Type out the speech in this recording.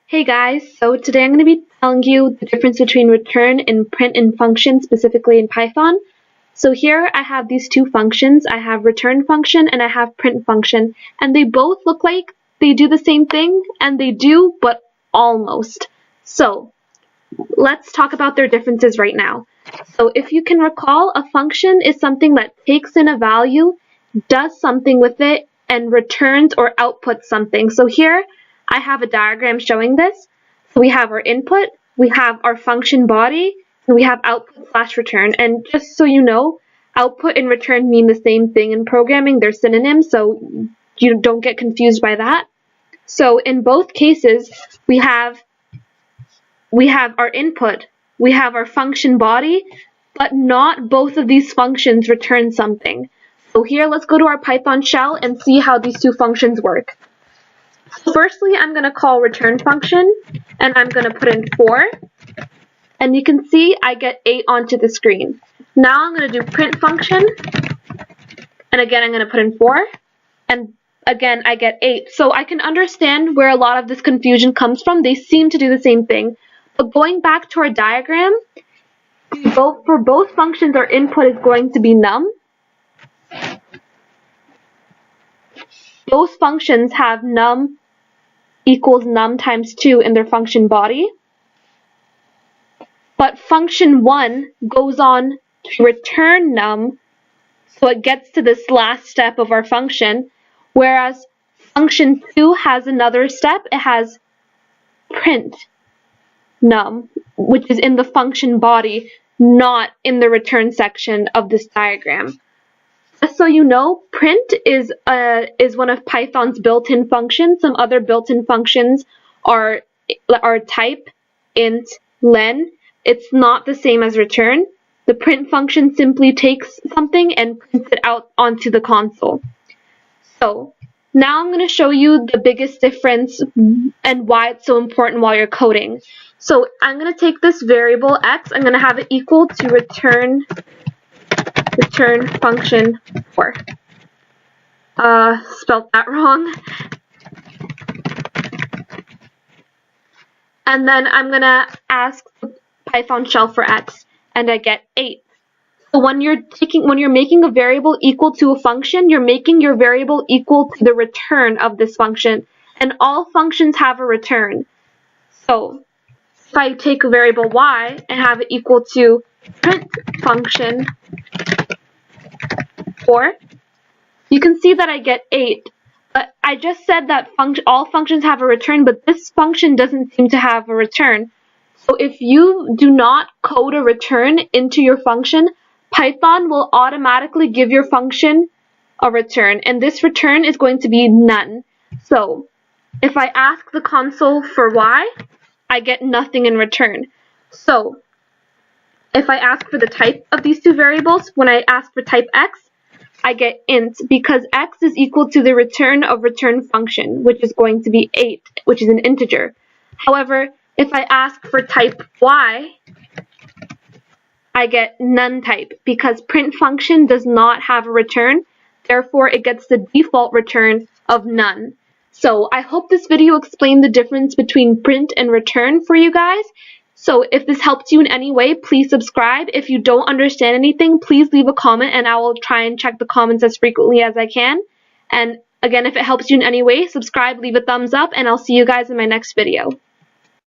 Hey guys, so today I'm going to be telling you the difference between return and print in function, specifically in Python. So here I have these two functions. I have return function and I have print function, and they both look like they do the same thing, and they do, but almost. So let's talk about their differences right now. So if you can recall, a function is something that takes in a value, does something with it, and returns or outputs something. So here I have a diagram showing this. So we have our input, we have our function body, and we have output/return. And just so you know, output and return mean the same thing in programming. They're synonyms, so you don't get confused by that. So in both cases, we have our input, we have our function body, but not both of these functions return something. So here, let's go to our Python shell and see how these two functions work. Firstly, I'm going to call return function, and I'm going to put in 4. And you can see I get 8 onto the screen. Now I'm going to do print function, and again I'm going to put in 4, and again I get 8. So I can understand where a lot of this confusion comes from. They seem to do the same thing. But going back to our diagram, for both functions, our input is going to be num. Both functions have num equals num times 2 in their function body. But function 1 goes on to return num, so it gets to this last step of our function, whereas function 2 has another step. It has print num, which is in the function body, not in the return section of this diagram. Just so you know, print is one of Python's built-in functions. Some other built-in functions are type, int, len. It's not the same as return. The print function simply takes something and prints it out onto the console. So now I'm going to show you the biggest difference and why it's so important while you're coding. So I'm going to take this variable x, I'm going to have it equal to return function 4. Spelled that wrong. And then I'm going to ask the Python shell for x, and I get 8. So when you're making a variable equal to a function, you're making your variable equal to the return of this function, and all functions have a return. So if I take a variable y and have it equal to print function 4, you can see that I get 8. But I just said that all functions have a return, but this function doesn't seem to have a return. So if you do not code a return into your function, Python will automatically give your function a return, and this return is going to be none. So if I ask the console for y, I get nothing in return. So if I ask for the type of these two variables, when I ask for type x, I get int, because x is equal to the return of return function, which is going to be 8, which is an integer. However, if I ask for type y, I get none type, because print function does not have a return, therefore it gets the default return of none. So I hope this video explained the difference between print and return for you guys. So if this helped you in any way, please subscribe. If you don't understand anything, please leave a comment, and I will try and check the comments as frequently as I can. And again, if it helps you in any way, subscribe, leave a thumbs up, and I'll see you guys in my next video.